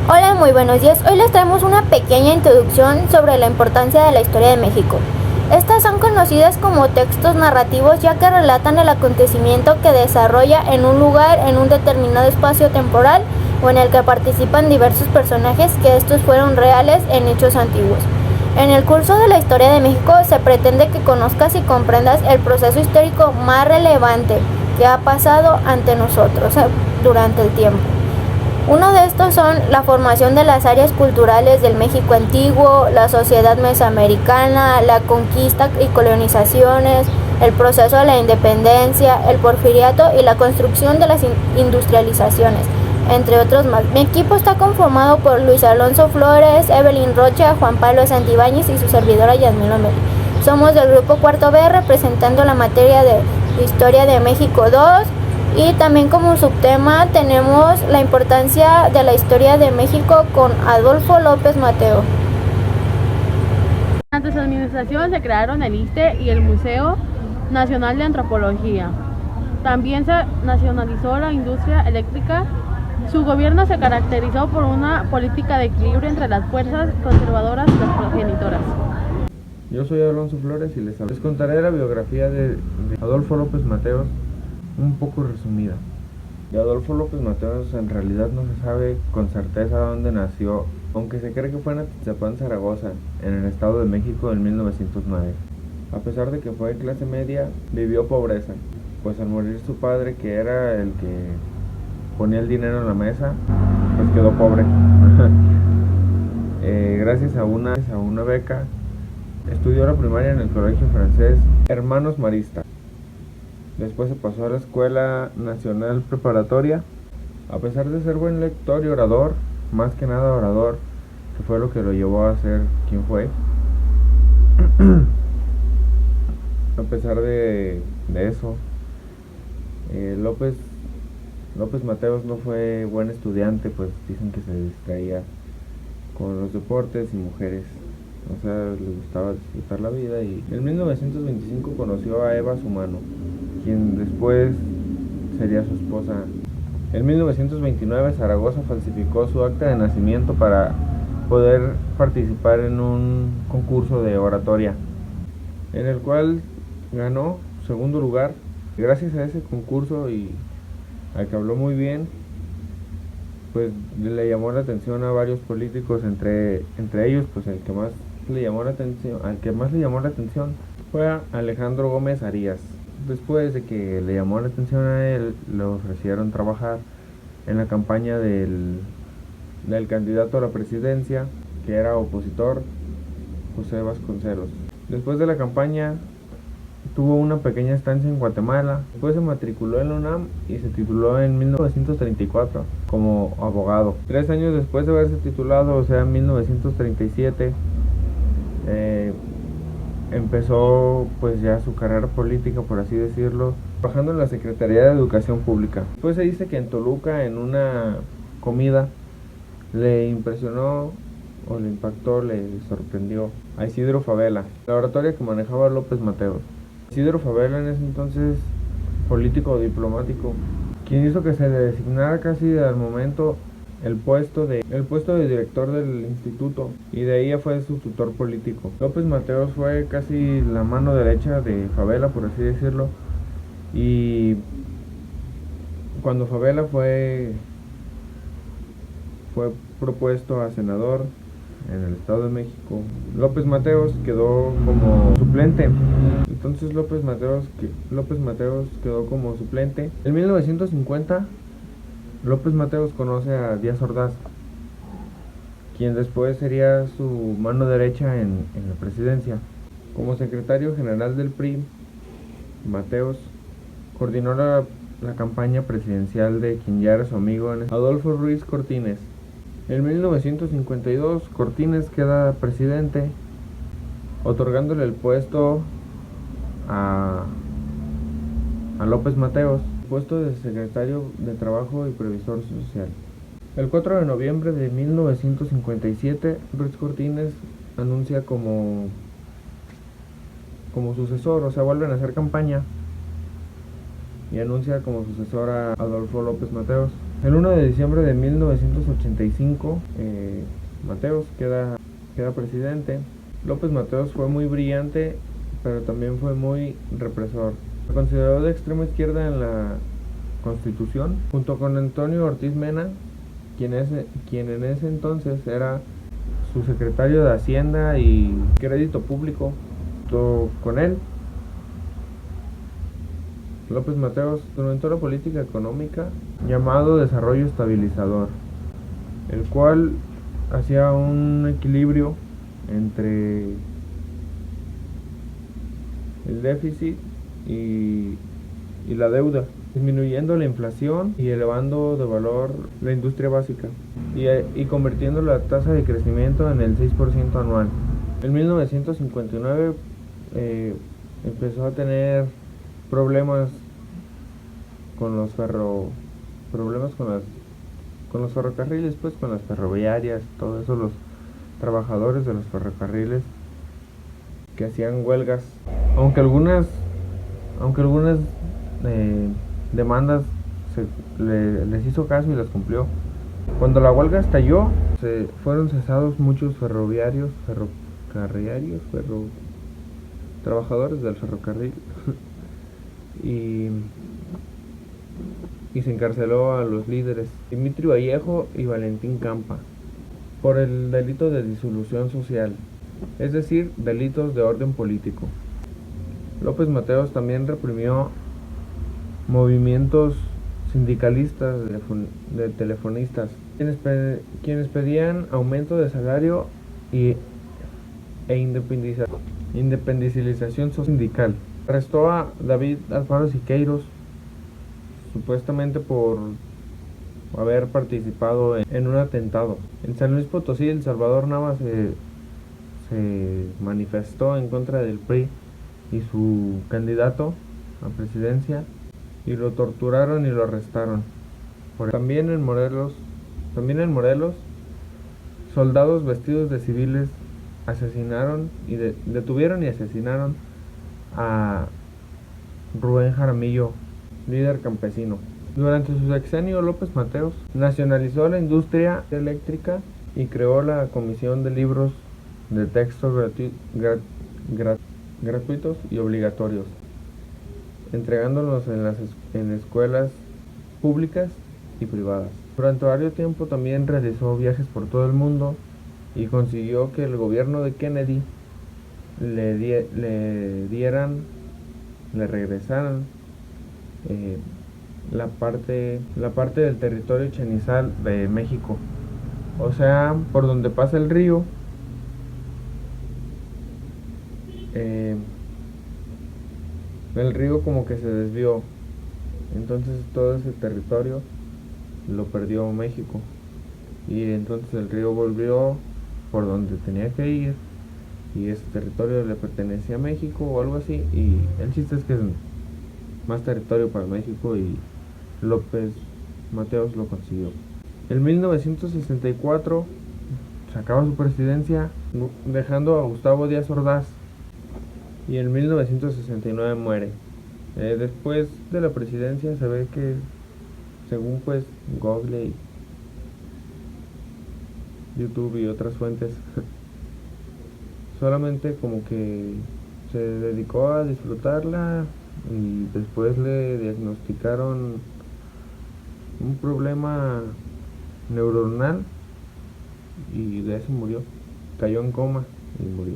Hola, muy buenos días. Hoy les traemos una pequeña introducción sobre la importancia de la historia de México. Estas son conocidas como textos narrativos ya que relatan el acontecimiento que desarrolla en un lugar, en un determinado espacio temporal o en el que participan diversos personajes que estos fueron reales en hechos antiguos. En el curso de la historia de México se pretende que conozcas y comprendas el proceso histórico más relevante que ha pasado ante nosotros durante el tiempo. Uno de estos son la formación de las áreas culturales del México antiguo, la sociedad mesoamericana, la conquista y colonizaciones, el proceso de la independencia, el porfiriato y la construcción de las industrializaciones, entre otros más. Mi equipo está conformado por Luis Alonso Flores, Evelyn Rocha, Juan Pablo Santibáñez y su servidora Yasmín Lomeli. Somos del grupo Cuarto B representando la materia de Historia de México 2. Y también como subtema tenemos la importancia de la historia de México con Adolfo López Mateo. Durante su administración se crearon el ISSSTE y el Museo Nacional de Antropología. También se nacionalizó la industria eléctrica. Su gobierno se caracterizó por una política de equilibrio entre las fuerzas conservadoras y las progenitoras. Yo soy Alonso Flores y les contaré la biografía de Adolfo López Mateos, un poco resumida. De Adolfo López Mateos en realidad no se sabe con certeza dónde nació, aunque se cree que fue en Atizapán, Zaragoza, en el Estado de México en 1909. A pesar de que fue de clase media, vivió pobreza, pues al morir su padre, que era el que ponía el dinero en la mesa, pues quedó pobre. Gracias a una beca, estudió la primaria en el colegio francés Hermanos Marista. Después se pasó a la Escuela Nacional Preparatoria. A pesar de ser buen lector y orador, más que nada orador, que fue lo que lo llevó a ser quien fue, a pesar de eso, López Mateos no fue buen estudiante, pues dicen que se distraía con los deportes y mujeres. O sea, le gustaba disfrutar la vida y en 1925 conoció a Eva Sumano, quien después sería su esposa. En 1929 Zaragoza falsificó su acta de nacimiento para poder participar en un concurso de oratoria, en el cual ganó segundo lugar. Gracias a ese concurso y al que habló muy bien, pues le llamó la atención a varios políticos, entre ellos pues al que más le llamó la atención fue a Alejandro Gómez Arias. Después de que le llamó la atención a él, le ofrecieron trabajar en la campaña del candidato a la presidencia, que era opositor, José Vasconcelos. Después de la campaña tuvo una pequeña estancia en Guatemala, después se matriculó en la UNAM y se tituló en 1934 como abogado. 3 años después de haberse titulado, o sea en 1937, empezó pues ya su carrera política, por así decirlo, trabajando en la Secretaría de Educación Pública. Después se dice que en Toluca, en una comida, le impresionó o le impactó, le sorprendió a Isidro Fabela, la oratoria que manejaba López Mateos. Isidro Fabela, en ese entonces político diplomático, quien hizo que se le designara casi al momento el puesto de director del instituto, y de ahí ya fue su tutor político. López Mateos fue casi la mano derecha de Fabela, por así decirlo, y cuando Fabela fue propuesto a senador en el Estado de México, López Mateos quedó como suplente. Entonces López Mateos quedó como suplente. En 1950 López Mateos conoce a Díaz Ordaz, quien después sería su mano derecha en la presidencia. Como secretario general del PRI, Mateos coordinó la campaña presidencial de quien ya era su amigo, Adolfo Ruiz Cortines. En 1952 Cortines queda presidente, otorgándole el puesto a López Mateos, puesto de secretario de Trabajo y Previsor Social. El 4 de noviembre de 1957, Ruiz Cortines anuncia como sucesor, o sea, vuelven a hacer campaña y anuncia como sucesor a Adolfo López Mateos. El 1 de diciembre de 1985, Mateos queda presidente. López Mateos fue muy brillante, pero también fue muy represor. Se consideró de extrema izquierda en la Constitución, junto con Antonio Ortiz Mena, quien en ese entonces era su secretario de Hacienda y Crédito Público. Junto con él, López Mateos implementó la política económica llamado desarrollo estabilizador, el cual hacía un equilibrio entre el déficit y la deuda, disminuyendo la inflación y elevando de valor la industria básica y convirtiendo la tasa de crecimiento en el 6% anual. En 1959 empezó a tener problemas con los ferrocarriles, pues con las ferroviarias, todo eso, los trabajadores de los ferrocarriles que hacían huelgas, aunque algunas demandas les hizo caso y las cumplió. Cuando la huelga estalló, fueron cesados muchos trabajadores del ferrocarril y se encarceló a los líderes Dimitri Vallejo y Valentín Campa por el delito de disolución social, es decir, delitos de orden político. López Mateos también reprimió movimientos sindicalistas de telefonistas, quienes pedían aumento de salario e independización sindical. Arrestó a David Alfaro Siqueiros, supuestamente por haber participado en un atentado. En San Luis Potosí, El Salvador Nava se manifestó en contra del PRI y su candidato a presidencia, y lo torturaron y lo arrestaron. También en Morelos, soldados vestidos de civiles asesinaron y detuvieron y asesinaron a Rubén Jaramillo, líder campesino. Durante su sexenio, López Mateos nacionalizó la industria eléctrica y creó la Comisión de Libros de Texto gratuitos y obligatorios, entregándolos en escuelas públicas y privadas. Durante varios tiempo también realizó viajes por todo el mundo y consiguió que el gobierno de Kennedy le regresaran la parte del territorio chenizal de México, o sea, por donde pasa el río. El río como que se desvió, entonces todo ese territorio lo perdió México, y entonces el río volvió por donde tenía que ir, y ese territorio le pertenecía a México o algo así, y el chiste es que es más territorio para México, y López Mateos lo consiguió. En 1964 se acaba su presidencia, dejando a Gustavo Díaz Ordaz, y en 1969 muere. Después de la presidencia se ve que, según pues Google y YouTube y otras fuentes, solamente como que se dedicó a disfrutarla, y después le diagnosticaron un problema neuronal y de eso murió. Cayó en coma y murió.